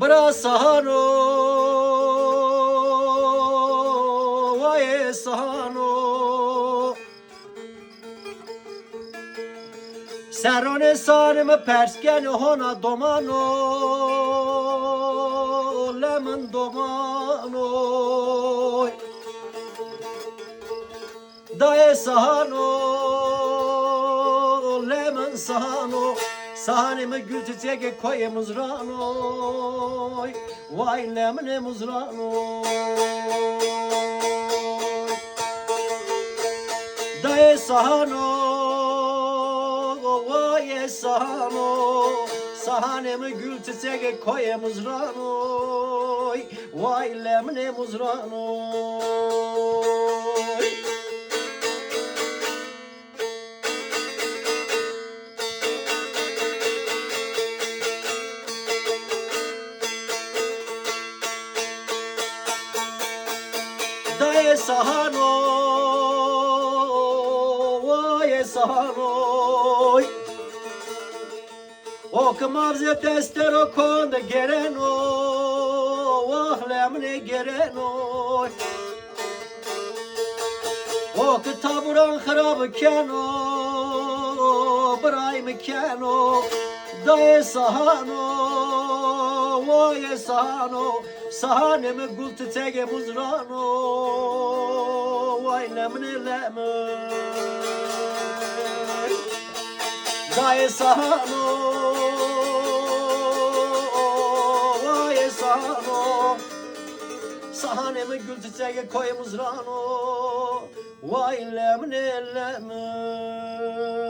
Brasano, vay sano. Serone sarımı persken hona domano, lemon domano. Daye sahano, lemon sahano. Sahanımı gül çiçeğe koy muzrano, vay lemne muzrano. Daye sahano, vay sahano. Sahanımı gül çiçeğe koy muzrano, vay lemne muzrano. Daye sahano, vay sahano. O kmavze testero konde gereno, vah lemne gereno. O ktaburan kharab keno, bray mekeno. Daye sahano, vay sahano. Sahanımı gül çiçeğe muzrano, vay lemne lemne. Daye sahano, vay sahano. Sahanımı gül çiçeğe koy muzrano, vay lemne lemne.